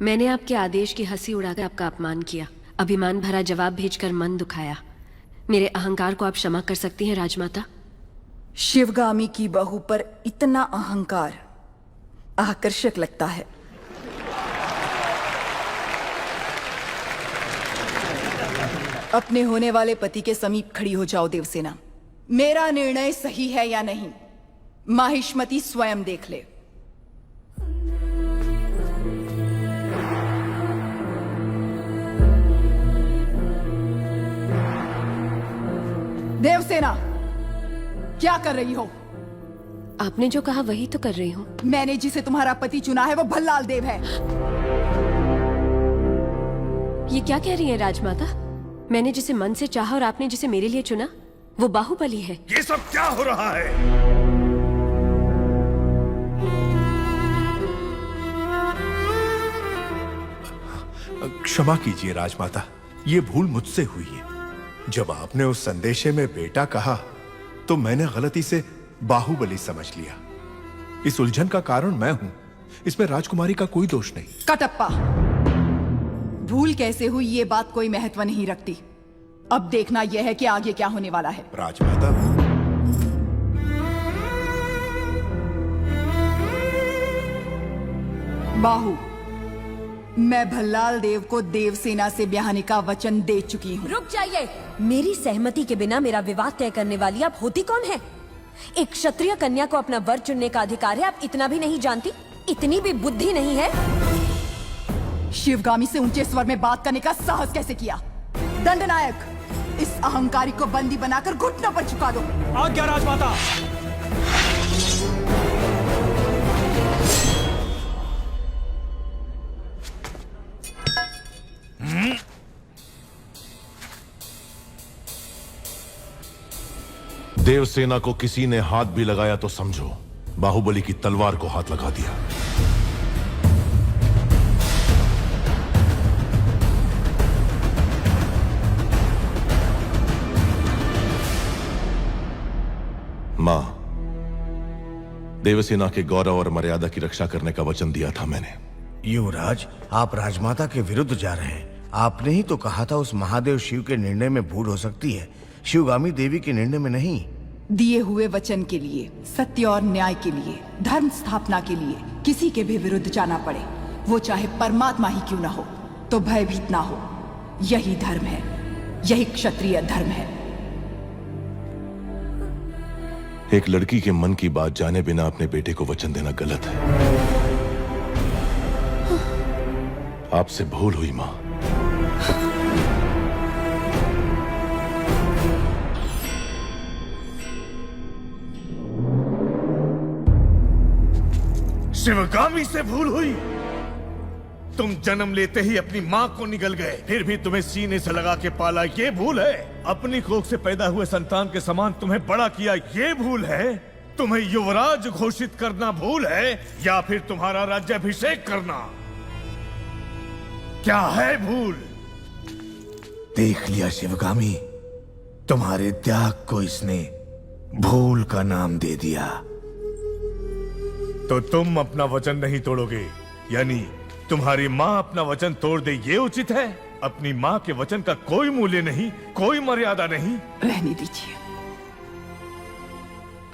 मैंने आपके आदेश की हंसी उड़ाकर आपका अपमान किया, अभिमान भरा जवाब भेजकर मन दुखाया। मेरे अहंकार को आप क्षमा कर सकती हैं राजमाता? शिवगामी की बहू पर इतना अहंकार आकर्षक लगता है। अपने होने वाले पति के समीप खड़ी हो जाओ देवसेना। मेरा निर्णय सही है या नहीं, माहिष्मती स्वयं देख ले। देवसेना, क्या कर रही हो? आपने जो कहा वही तो कर रही हूँ। मैंने जिसे तुम्हारा पति चुना है वो भल्लाल देव है। ये क्या कह रही है राजमाता? मैंने जिसे मन से चाहा और आपने जिसे मेरे लिए चुना वो बाहुबली है। ये सब क्या हो रहा है? क्षमा कीजिए राजमाता, ये भूल मुझसे हुई है। जब आपने उस संदेशे में बेटा कहा तो मैंने गलती से बाहुबली समझ लिया। इस उलझन का कारण मैं हूं, इसमें राजकुमारी का कोई दोष नहीं। कटप्पा, भूल कैसे हुई ये बात कोई महत्व नहीं रखती। अब देखना यह है कि आगे क्या होने वाला है। राजमाता, बाहु, मैं भल्लाल देव को देवसेना से ब्याहने का वचन दे चुकी हूँ। रुक जाइए। मेरी सहमति के बिना मेरा विवाह तय करने वाली आप होती कौन है? एक क्षत्रिय कन्या को अपना वर चुनने का अधिकार है, आप इतना भी नहीं जानती? इतनी भी बुद्धि नहीं है? शिवगामी से ऊंचे स्वर में बात करने का साहस कैसे किया? दंडनायक, इस अहंकारी को बंदी बनाकर घुटनों पर झुका दो। आज्ञा राजमाता। देवसेना को किसी ने हाथ भी लगाया तो समझो बाहुबली की तलवार को हाथ लगा दिया। मां, देवसेना के गौरव और मर्यादा की रक्षा करने का वचन दिया था मैंने। युवराज, आप राजमाता के विरुद्ध जा रहे हैं। आपने ही तो कहा था उस महादेव शिव के निर्णय में भूल हो सकती है, शिवगामी देवी के निर्णय में नहीं। दिए हुए वचन के लिए, सत्य और न्याय के लिए, धर्म स्थापना के लिए किसी के भी विरुद्ध जाना पड़े, वो चाहे परमात्मा ही क्यों ना हो, तो भयभीत ना हो। यही धर्म है, यही क्षत्रिय धर्म है। एक लड़की के मन की बात जाने बिना अपने बेटे को वचन देना गलत है। आपसे भूल हुई मां। शिवगामी से भूल हुई? तुम जन्म लेते ही अपनी मां को निगल गए, फिर भी तुम्हें सीने से लगा के पाला, ये भूल है? अपनी कोख से पैदा हुए संतान के समान तुम्हें बड़ा किया, ये भूल है? तुम्हें युवराज घोषित करना भूल है, या फिर तुम्हारा राज्याभिषेक करना? क्या है भूल? देख लिया शिवगामी, तुम्हारे त्याग को इसने भूल का नाम दे दिया। तो तुम अपना वचन नहीं तोड़ोगे, यानी तुम्हारी मां अपना वचन तोड़ दे, ये उचित है? अपनी मां के वचन का कोई मूल्य नहीं, कोई मर्यादा नहीं। रहने दीजिए।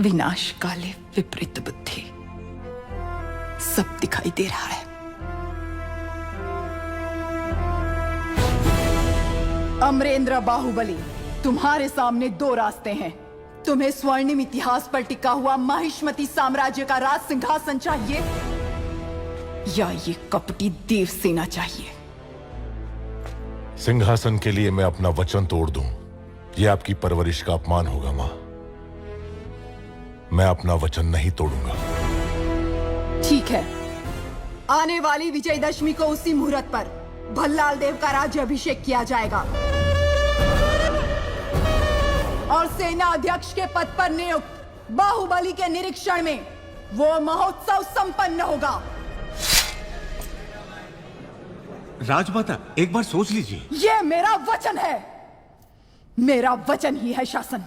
विनाश काले विपरीत बुद्धि, सब दिखाई दे रहा है। अमरेंद्र बाहुबली, तुम्हारे सामने दो रास्ते हैं। तुम्हें स्वर्णिम इतिहास पर टिका हुआ माहिष्मती साम्राज्य का राज सिंहासन चाहिए, या ये कपटी देवसेना चाहिए? सिंहासन के लिए मैं अपना वचन तोड़ दूं, यह आपकी परवरिश का अपमान होगा मां। मैं अपना वचन नहीं तोड़ूंगा। ठीक है, आने वाली विजयदशमी को उसी मुहूर्त पर भल्लाल देव का राज्य अभिषेक किया जाएगा और सेना अध्यक्ष के पद पर नियुक्त बाहुबली के निरीक्षण में वो महोत्सव संपन्न होगा। राजमाता, एक बार सोच लीजिए। ये मेरा वचन है, मेरा वचन ही है शासन।